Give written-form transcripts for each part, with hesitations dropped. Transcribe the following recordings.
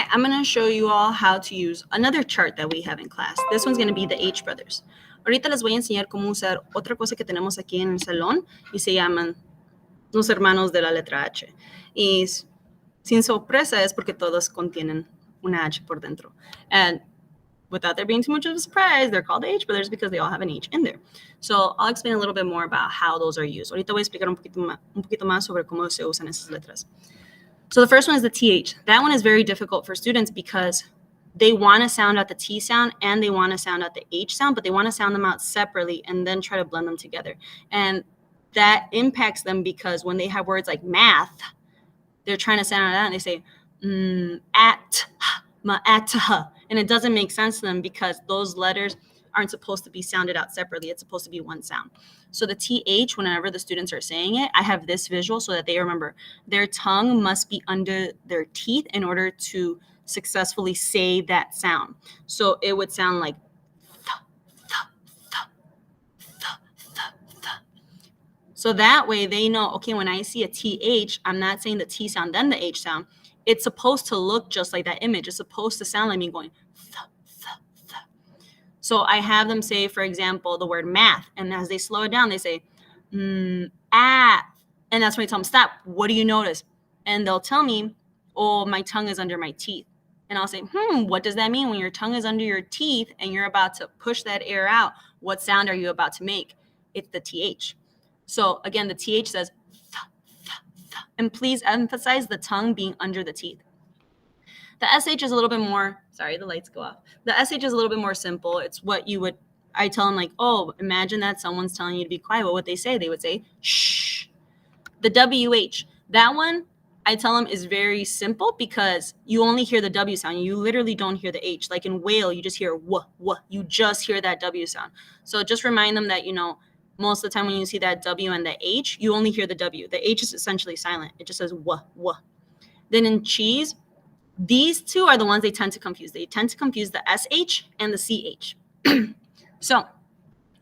Okay, I'm going to show you all how to use another chart that we have in class. This one's going to be the H brothers. Ahorita les voy a enseñar cómo usar otra cosa que tenemos aquí en el salón y se llaman los hermanos de la letra H. Y sin sorpresa es porque todos contienen una H por dentro. And without there being too much of a surprise, they're called the H brothers because they all have an H in there. So I'll explain a little bit more about how those are used. Ahorita voy a explicar un poquito más sobre cómo se usan esas letras. So the first one is the TH. That one is very difficult for students because they want to sound out the T sound and they want to sound out the H sound, but they want to sound them out separately and then try to blend them together. And that impacts them because when they have words like math, they're trying to sound it out and they say, at, and it doesn't make sense to them because those letters aren't supposed to be sounded out separately. It's supposed to be one sound. So the TH, whenever the students are saying it, I have this visual so that they remember their tongue must be under their teeth in order to successfully say that sound. So it would sound like so that way they know, okay, when I see a TH, I'm not saying the T sound, then the H sound. It's supposed to look just like that image. It's supposed to sound like me going th, th, th. So I have them say, for example, the word math. And as they slow it down, they say, at. And that's when I tell them, stop. What do you notice? And they'll tell me, oh, my tongue is under my teeth. And I'll say, what does that mean? When your tongue is under your teeth and you're about to push that air out, what sound are you about to make? It's the TH. So again, the TH says, th, th, th. And please emphasize the tongue being under the teeth. The SH is a little bit more, sorry, the lights go off. The SH is a little bit more simple. It's what you would, I tell them like, oh, imagine that someone's telling you to be quiet. What would they say? They would say, shh. The WH, that one, I tell them is very simple because you only hear the W sound. You literally don't hear the H. Like in whale, you just hear wh. You just hear that W sound. So just remind them that, most of the time when you see that W and the H, you only hear the W. The H is essentially silent. It just says wh. Then in cheese, these two are the ones they tend to confuse. They tend to confuse the SH and the CH. So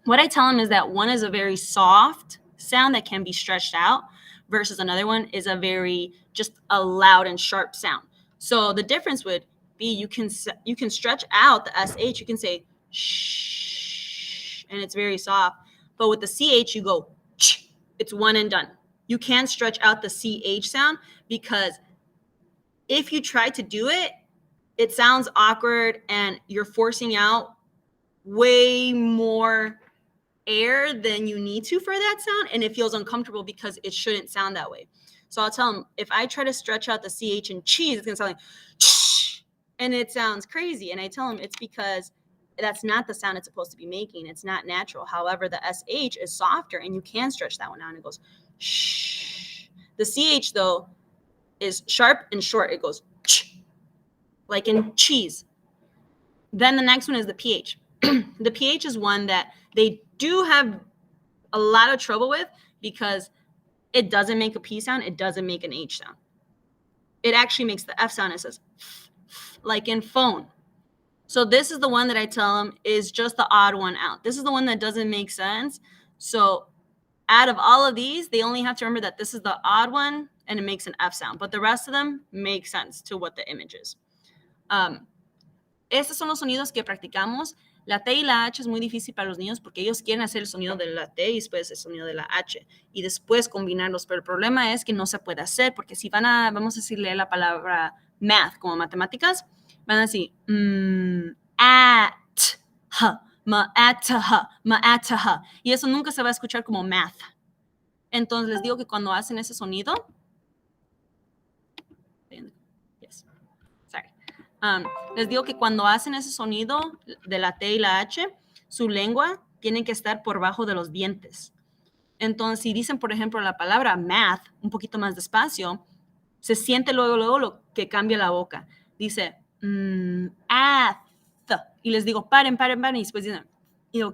what I tell them is that one is a very soft sound that can be stretched out versus another one is a very just a loud and sharp sound. So the difference would be you can stretch out the SH. You can say shh, and it's very soft. But with the CH, you go ch. It's one and done. You can't stretch out the CH sound because if you try to do it, it sounds awkward and you're forcing out way more air than you need to for that sound. And it feels uncomfortable because it shouldn't sound that way. So I'll tell them, if I try to stretch out the CH and cheese, it's going to sound like shh, and it sounds crazy. And I tell them it's because that's not the sound it's supposed to be making. It's not natural. However, the SH is softer and you can stretch that one out and it goes shh. The CH though is sharp and short. It goes ch, like in cheese. Then the next one is the PH. The PH is one that they do have a lot of trouble with because it doesn't make a P sound. It doesn't make an H sound. It actually makes the F sound. It says like in phone. So this is the one that I tell them is just the odd one out. This is the one that doesn't make sense. So out of all of these, they only have to remember that this is the odd one and it makes an F sound. But the rest of them make sense to what the image is. Estos son los sonidos que practicamos. La T y la H es muy difícil para los niños porque ellos quieren hacer el sonido de la T y después el sonido de la H y después combinarlos. Pero el problema es que no se puede hacer porque si vamos a decirle la palabra math como matemáticas, van a decir, ma'ataha. Y eso nunca se va a escuchar como math. Entonces les digo que cuando hacen ese sonido, les digo que cuando hacen ese sonido de la T y la H, su lengua tiene que estar por bajo de los dientes. Entonces, si dicen, por ejemplo, la palabra math un poquito más despacio, se siente luego lo que cambia la boca. Dice, ath. Y les digo, paren. Y después dicen,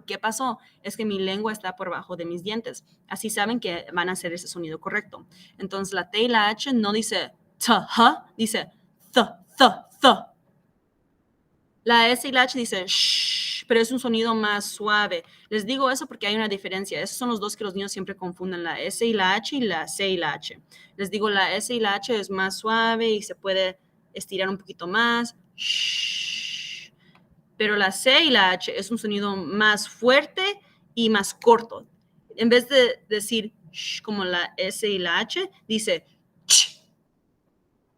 ¿qué pasó? Es que mi lengua está por bajo de mis dientes. Así saben que van a hacer ese sonido correcto. Entonces, la T y la H no dice ta, dice th. La S y la H dice shh, pero es un sonido más suave. Les digo eso porque hay una diferencia. Esos son los dos que los niños siempre confunden, la S y la H y la C y la H. Les digo, la S y la H es más suave y se puede estirar un poquito más. Shh. Pero la C y la H es un sonido más fuerte y más corto. En vez de decir shh, como la S y la H, dice ch.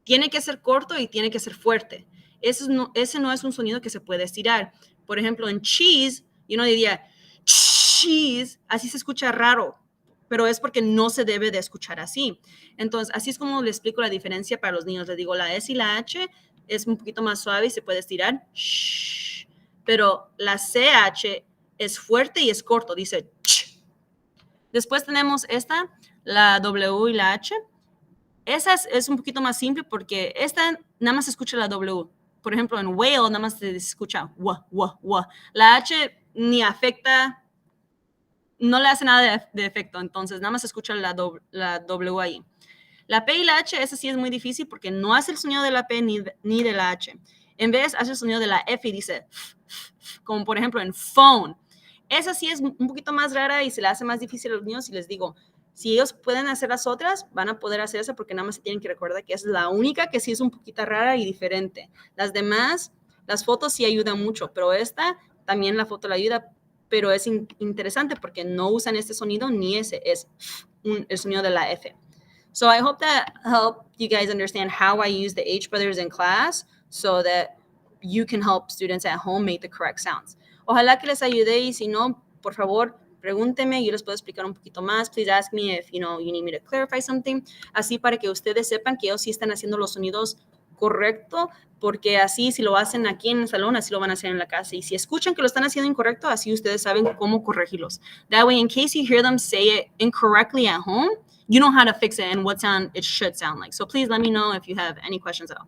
Tiene que ser corto y tiene que ser fuerte. Ese no es un sonido que se puede estirar. Por ejemplo, en cheese, yo no diría cheese, así se escucha raro, pero es porque no se debe de escuchar así. Entonces, así es como le explico la diferencia para los niños. Les digo, la S y la H es un poquito más suave y se puede estirar, shh, pero la CH es fuerte y es corto, dice ch. Después tenemos esta, la W y la H. Esa es un poquito más simple porque esta nada más se escucha la W. Por ejemplo, en whale nada más se escucha wa, wa, wa. La H ni afecta, no le hace nada de efecto, entonces nada más se escucha la W ahí. La P y la H, esa sí es muy difícil porque no hace el sonido de la P ni de la H. En vez, hace el sonido de la F y dice, como por ejemplo en phone. Esa sí es un poquito más rara y se le hace más difícil a los niños y les digo, si ellos pueden hacer las otras, van a poder hacer esa porque nada más se tienen que recordar que es la única que sí es un poquito rara y diferente. Las demás, las fotos sí ayudan mucho, pero esta también la foto la ayuda, pero es interesante porque no usan este sonido ni ese, es el sonido de la F. So I hope that helped you guys understand how I use the H brothers in class so that you can help students at home make the correct sounds. Ojalá que les ayude y si no, por favor, pregúntenme, yo les puedo explicar un poquito más. Please ask me if you need me to clarify something. Así para que ustedes sepan que ellos sí están haciendo los sonidos correcto, porque así si lo hacen aquí en el salón, así lo van a hacer en la casa. Y si escuchan que lo están haciendo incorrecto, así ustedes saben cómo corregirlos. That way, in case you hear them say it incorrectly at home, you know how to fix it and what sound it should sound like. So please let me know if you have any questions at all.